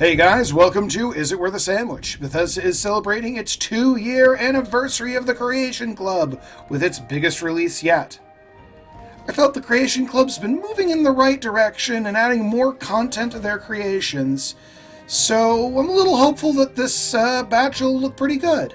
Hey guys, welcome to Is It Worth a Sandwich? Bethesda is celebrating its 2-year anniversary of the Creation Club with its biggest release yet. I felt the Creation Club's been moving in the right direction and adding more content to their creations, so I'm a little hopeful that this batch will look pretty good.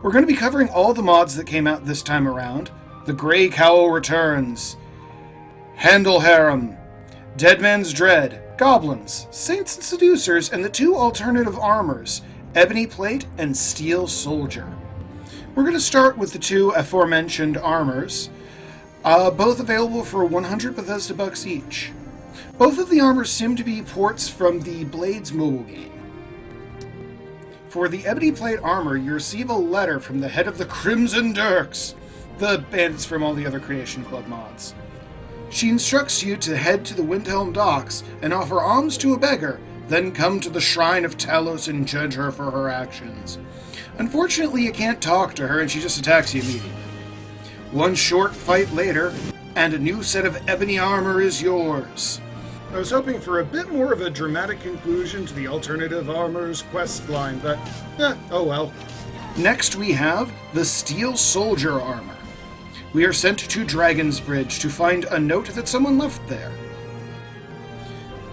We're going to be covering all the mods that came out this time around. The Grey Cowl Returns, Handle Harem, Dead Man's Dread, Goblins, Saints and Seducers, and the 2 alternative armors, Ebony Plate and Steel Soldier. We're going to start with the 2 aforementioned armors, both available for 100 Bethesda bucks each. Both of the armors seem to be ports from the Blades mobile game. For the Ebony Plate armor, you receive a letter from the head of the Crimson Dirks, the bandits from all the other Creation Club mods. She instructs you to head to the Windhelm docks and offer alms to a beggar, then come to the Shrine of Talos and judge her for her actions. Unfortunately, you can't talk to her and she just attacks you immediately. One short fight later, and a new set of ebony armor is yours. I was hoping for a bit more of a dramatic conclusion to the alternative armor's quest line, but oh well. Next we have the Steel Soldier armor. We are sent to Dragon's Bridge to find a note that someone left there.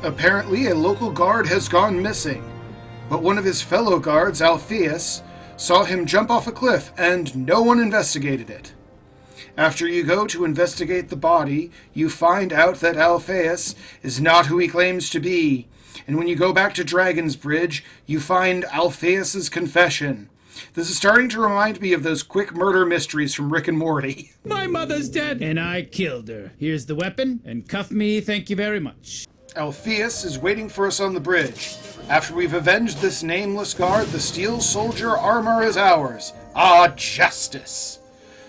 Apparently, a local guard has gone missing, but one of his fellow guards, Alpheus, saw him jump off a cliff and no one investigated it. After you go to investigate the body, you find out that Alpheus is not who he claims to be, and when you go back to Dragon's Bridge, you find Alpheus's confession. This is starting to remind me of those quick murder mysteries from Rick and Morty. My mother's dead, and I killed her. Here's the weapon, and cuff me, thank you very much. Alpheus is waiting for us on the bridge. After we've avenged this nameless guard, the Steel Soldier armor is ours. Justice!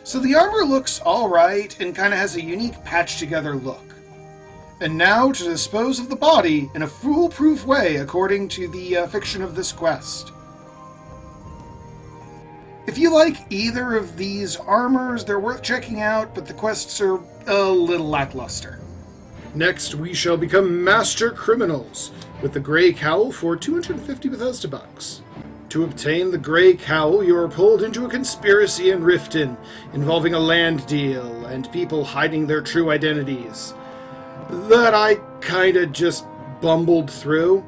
So the armor looks alright, and kinda has a unique patched-together look. And now to dispose of the body in a foolproof way, according to the fiction of this quest. If you like either of these armors, they're worth checking out, but the quests are a little lackluster. Next, we shall become Master Criminals, with the Grey Cowl for 250 Bethesda bucks. To obtain the Grey Cowl, you are pulled into a conspiracy in Riften, involving a land deal and people hiding their true identities. That I kinda just bumbled through.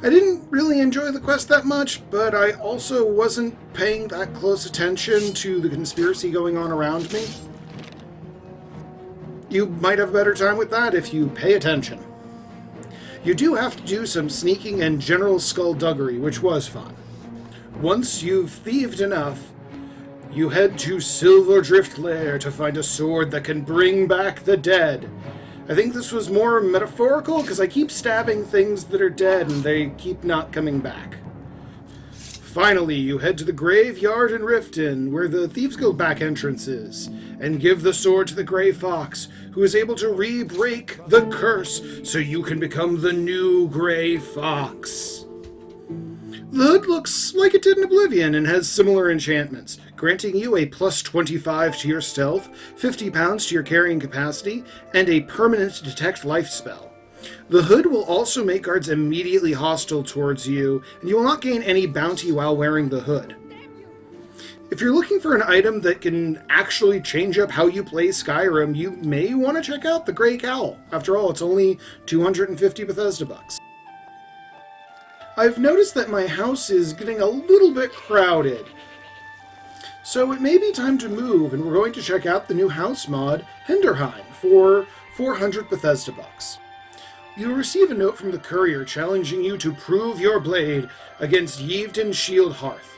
I didn't really enjoy the quest that much, but I also wasn't paying that close attention to the conspiracy going on around me. You might have a better time with that if you pay attention. You do have to do some sneaking and general skullduggery, which was fun. Once you've thieved enough, you head to Silverdrift Lair to find a sword that can bring back the dead. I think this was more metaphorical, because I keep stabbing things that are dead and they keep not coming back. Finally, you head to the graveyard in Riften, where the Thieves' Guild back entrance is, and give the sword to the Grey Fox, who is able to re-break the curse so you can become the new Grey Fox. The hood looks like it did in Oblivion and has similar enchantments, granting you a plus 25 to your stealth, 50 pounds to your carrying capacity, and a permanent detect life spell. The hood will also make guards immediately hostile towards you, and you will not gain any bounty while wearing the hood. If you're looking for an item that can actually change up how you play Skyrim, you may want to check out the Grey Cowl. After all, it's only 250 Bethesda bucks. I've noticed that my house is getting a little bit crowded, so it may be time to move, and we're going to check out the new house mod, Hinderheim, for 400 Bethesda bucks. You'll receive a note from the courier challenging you to prove your blade against Yevden Shield Hearth,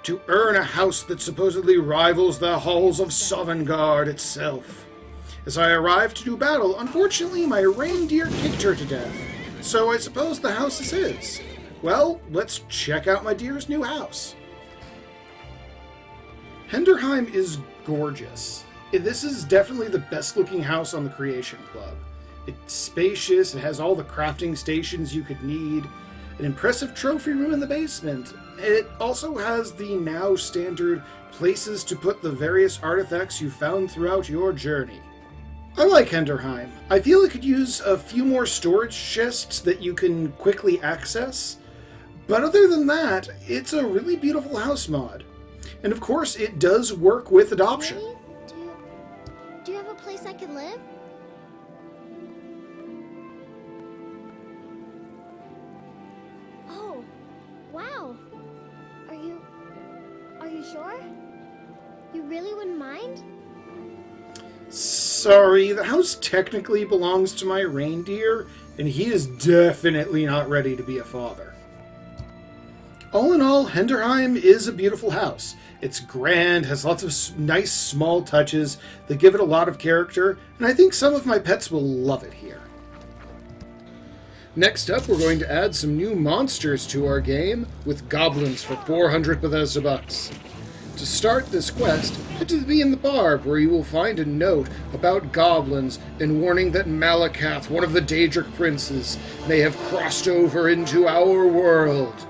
to earn a house that supposedly rivals the halls of Sovngarde itself. As I arrived to do battle, unfortunately my reindeer kicked her to death, so I suppose the house is his. Well, let's check out my dear's new house. Hinderheim is gorgeous. This is definitely the best looking house on the Creation Club. It's spacious, it has all the crafting stations you could need, an impressive trophy room in the basement. It also has the now standard places to put the various artifacts you found throughout your journey. I like Henderheim. I feel it could use a few more storage chests that you can quickly access. But other than that, it's a really beautiful house mod. And of course, it does work with adoption. Really? Do you have a place I can live? Oh, wow. Are you sure? You really wouldn't mind? Sorry, the house technically belongs to my reindeer, and he is definitely not ready to be a father. All in all, Henderheim is a beautiful house. It's grand, has lots of nice small touches that give it a lot of character, and I think some of my pets will love it here. Next up, we're going to add some new monsters to our game with Goblins for 400 Bethesda bucks. To start this quest, head to the Bee in the Barb, where you will find a note about goblins and warning that Malakath, one of the Daedric princes, may have crossed over into our world.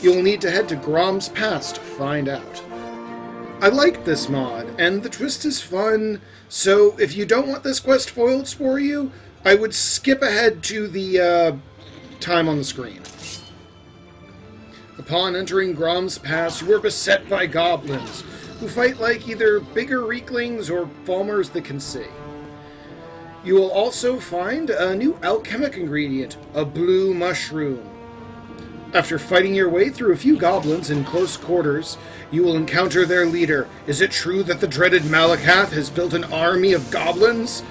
You'll need to head to Grom's Pass to find out. I like this mod, and the twist is fun, so if you don't want this quest foiled for you, I would skip ahead to the time on the screen. Upon entering Grom's Pass, you are beset by goblins, who fight like either bigger weaklings or falmers that can see. You will also find a new alchemic ingredient, a blue mushroom. After fighting your way through a few goblins in close quarters, you will encounter their leader. Is it true that the dreaded Malakath has built an army of goblins?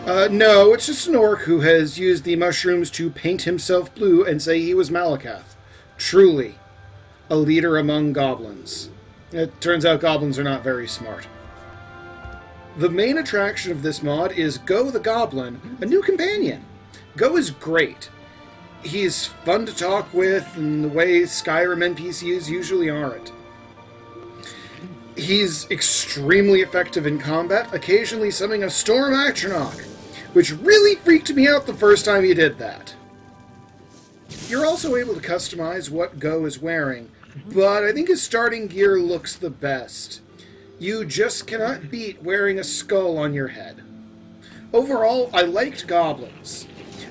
No, it's just an orc who has used the mushrooms to paint himself blue and say he was Malakath. Truly, a leader among goblins. It turns out goblins are not very smart. The main attraction of this mod is Go the Goblin, a new companion. Go is great. He's fun to talk with in the way Skyrim NPCs usually aren't. He's extremely effective in combat, occasionally summoning a Storm Atronach, which really freaked me out the first time he did that. You're also able to customize what Go is wearing, but I think his starting gear looks the best. You just cannot beat wearing a skull on your head. Overall, I liked Goblins.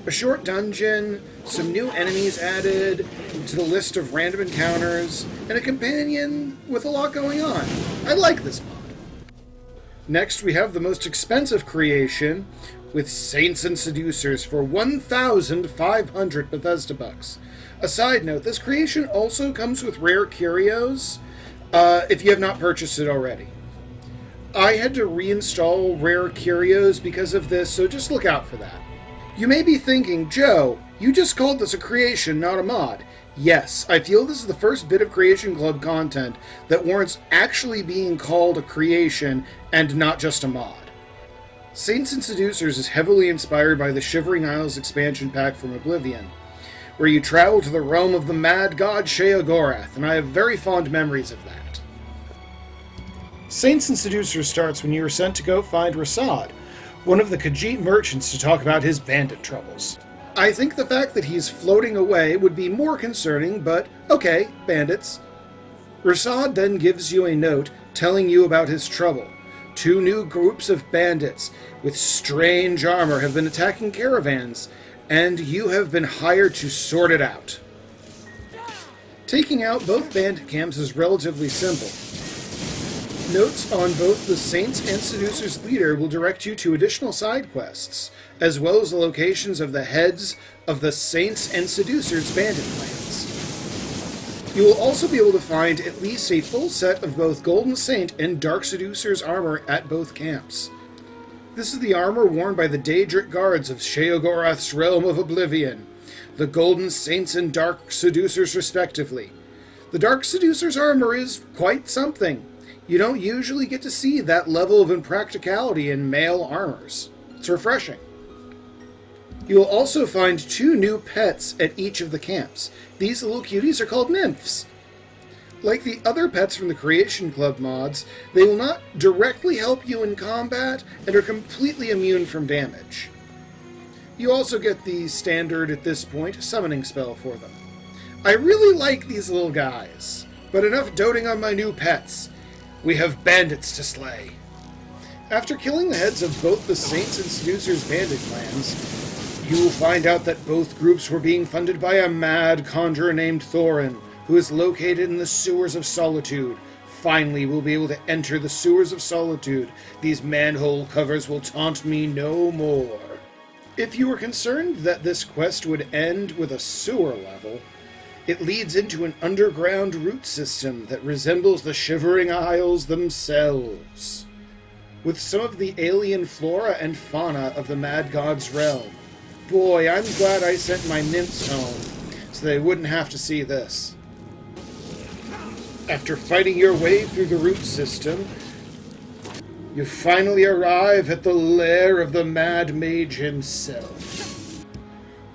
A short dungeon, some new enemies added to the list of random encounters, and a companion with a lot going on. I like this mod. Next, we have the most expensive creation with Saints and Seducers for 1,500 Bethesda bucks. A side note, this creation also comes with rare curios if you have not purchased it already. I had to reinstall rare curios because of this, so just look out for that. You may be thinking, Joe, you just called this a creation, not a mod. Yes, I feel this is the first bit of Creation Club content that warrants actually being called a creation and not just a mod. Saints and Seducers is heavily inspired by the Shivering Isles expansion pack from Oblivion, where you travel to the realm of the mad god Sheogorath, and I have very fond memories of that. Saints and Seducers starts when you are sent to go find Rasad, one of the Khajiit merchants, to talk about his bandit troubles. I think the fact that he's floating away would be more concerning, but okay, bandits. Rasad then gives you a note telling you about his trouble. 2 new groups of bandits with strange armor have been attacking caravans, and you have been hired to sort it out. Taking out both bandit camps is relatively simple. Notes on both the Saints and Seducers leader will direct you to additional side quests, as well as the locations of the heads of the Saints and Seducers bandit clans. You will also be able to find at least a full set of both Golden Saint and Dark Seducer's armor at both camps. This is the armor worn by the Daedric guards of Sheogorath's realm of Oblivion, the Golden Saints and Dark Seducers respectively. The Dark Seducer's armor is quite something. You don't usually get to see that level of impracticality in male armors. It's refreshing. You will also find 2 new pets at each of the camps. These little cuties are called nymphs. Like the other pets from the Creation Club mods, they will not directly help you in combat and are completely immune from damage. You also get the standard, at this point, summoning spell for them. I really like these little guys, but enough doting on my new pets. We have bandits to slay. After killing the heads of both the Saints and Seducers bandit clans, you will find out that both groups were being funded by a mad conjurer named Thorin, who is located in the Sewers of Solitude. Finally, we'll be able to enter the Sewers of Solitude. These manhole covers will taunt me no more. If you were concerned that this quest would end with a sewer level, it leads into an underground root system that resembles the Shivering Isles themselves, with some of the alien flora and fauna of the Mad God's realm. Boy, I'm glad I sent my nymphs home, so they wouldn't have to see this. After fighting your way through the root system, you finally arrive at the lair of the Mad Mage himself.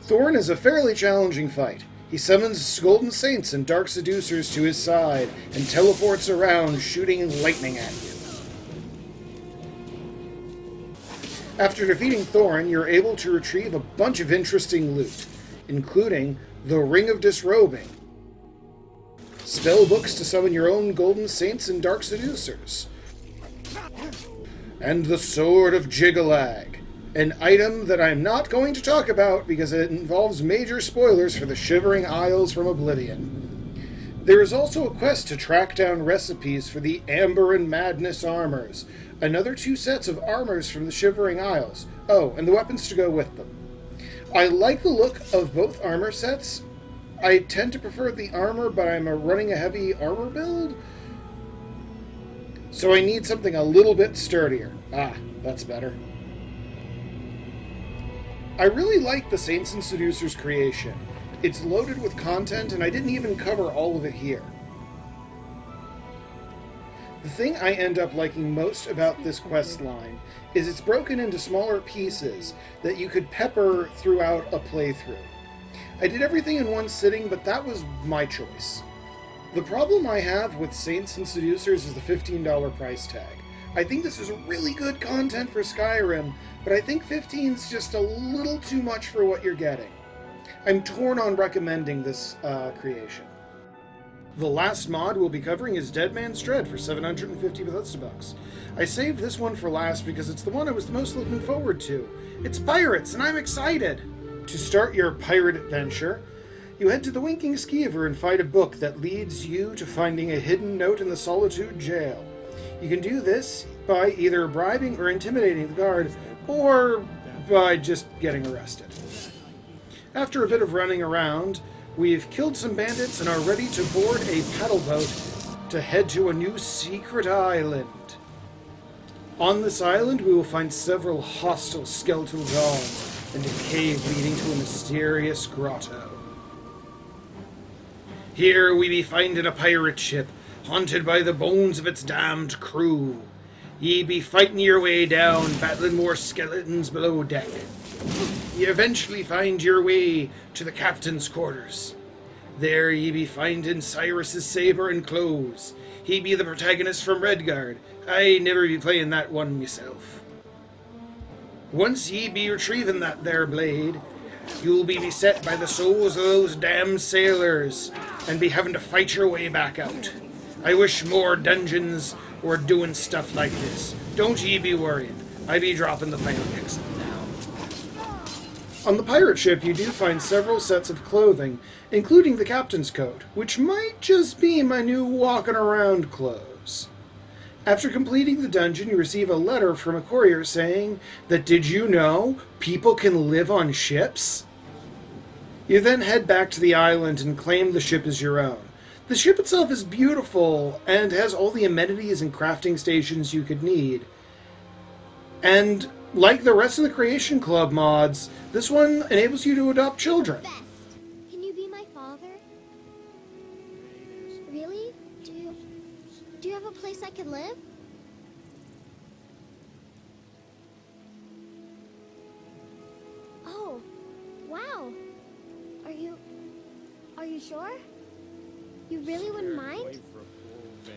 Thorin is a fairly challenging fight. He summons Golden Saints and Dark Seducers to his side and teleports around, shooting lightning at you. After defeating Thorin, you're able to retrieve a bunch of interesting loot, including the Ring of Disrobing, spell books to summon your own Golden Saints and Dark Seducers, and the Sword of Jiggalag, an item that I'm not going to talk about because it involves major spoilers for the Shivering Isles from Oblivion. There is also a quest to track down recipes for the Amber and Madness armors, another 2 sets of armors from the Shivering Isles. Oh, and the weapons to go with them. I like the look of both armor sets. I tend to prefer the armor, but I'm running a heavy armor build, so I need something a little bit sturdier. Ah, that's better. I really like the Saints and Seducers creation. It's loaded with content, and I didn't even cover all of it here. The thing I end up liking most about this quest line is it's broken into smaller pieces that you could pepper throughout a playthrough. I did everything in one sitting, but that was my choice. The problem I have with Saints and Seducers is the $15 price tag. I think this is really good content for Skyrim, but I think 15 is just a little too much for what you're getting. I'm torn on recommending this creation. The last mod we'll be covering is Dead Man's Dread for 750 Bethesda bucks. I saved this one for last because it's the one I was the most looking forward to. It's pirates, and I'm excited! To start your pirate adventure, you head to the Winking Skeever and find a book that leads you to finding a hidden note in the Solitude Jail. You can do this by either bribing or intimidating the guard, or by just getting arrested. After a bit of running around, we've killed some bandits and are ready to board a paddle boat to head to a new secret island. On this island, we will find several hostile skeletal gods and a cave leading to a mysterious grotto. Here we be finding a pirate ship, haunted by the bones of its damned crew. Ye be fighting your way down, battling more skeletons below deck. Ye eventually find your way to the captain's quarters. There ye be finding Cyrus's saber and clothes. He be the protagonist from Redguard. I never be playing that one myself. Once ye be retrieving that there blade, you'll be beset by the souls of those damned sailors, and be having to fight your way back out. I wish more dungeons were doing stuff like this. Don't ye be worrying. I be dropping the final pixel now. On the pirate ship, you do find several sets of clothing, including the captain's coat, which might just be my new walking around clothes. After completing the dungeon, you receive a letter from a courier saying that, did you know people can live on ships? You then head back to the island and claim the ship as your own. The ship itself is beautiful and has all the amenities and crafting stations you could need. And like the rest of the Creation Club mods, this one enables you to adopt children. Best. Can you be my father? Really? Do you have a place I could live? Oh, wow. Are you sure? You really wouldn't mind?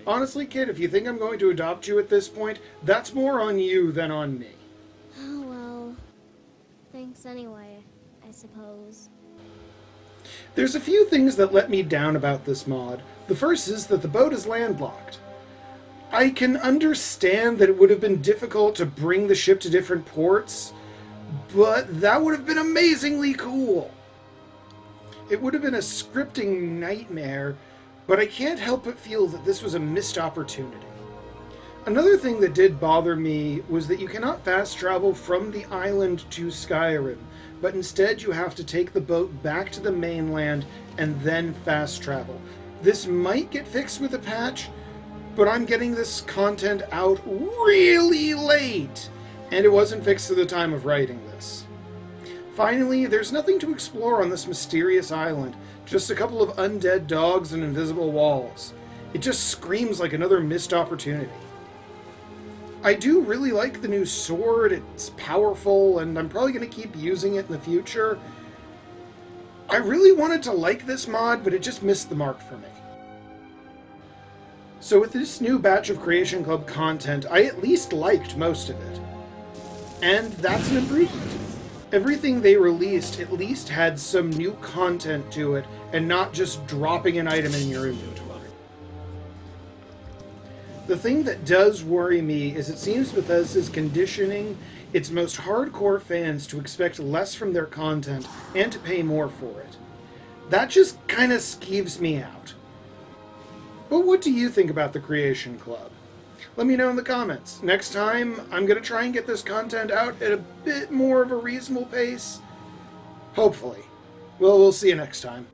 Honestly, kid, if you think I'm going to adopt you at this point, that's more on you than on me. Oh, well. Thanks anyway, I suppose. There's a few things that let me down about this mod. The first is that the boat is landlocked. I can understand that it would have been difficult to bring the ship to different ports, but that would have been amazingly cool. It would have been a scripting nightmare, but I can't help but feel that this was a missed opportunity. Another thing that did bother me was that you cannot fast travel from the island to Skyrim, but instead you have to take the boat back to the mainland and then fast travel. This might get fixed with a patch, but I'm getting this content out really late, and it wasn't fixed at the time of writing this. Finally, there's nothing to explore on this mysterious island, just a couple of undead dogs and invisible walls. It just screams like another missed opportunity. I do really like the new sword, it's powerful, and I'm probably going to keep using it in the future. I really wanted to like this mod, but it just missed the mark for me. So with this new batch of Creation Club content, I at least liked most of it. And that's an improvement. Everything they released at least had some new content to it, and not just dropping an item in your inventory. The thing that does worry me is it seems Bethesda is conditioning its most hardcore fans to expect less from their content and to pay more for it. That just kind of skeeves me out. But what do you think about the Creation Club? Let me know in the comments. Next time, I'm going to try and get this content out at a bit more of a reasonable pace. Hopefully. Well, we'll see you next time.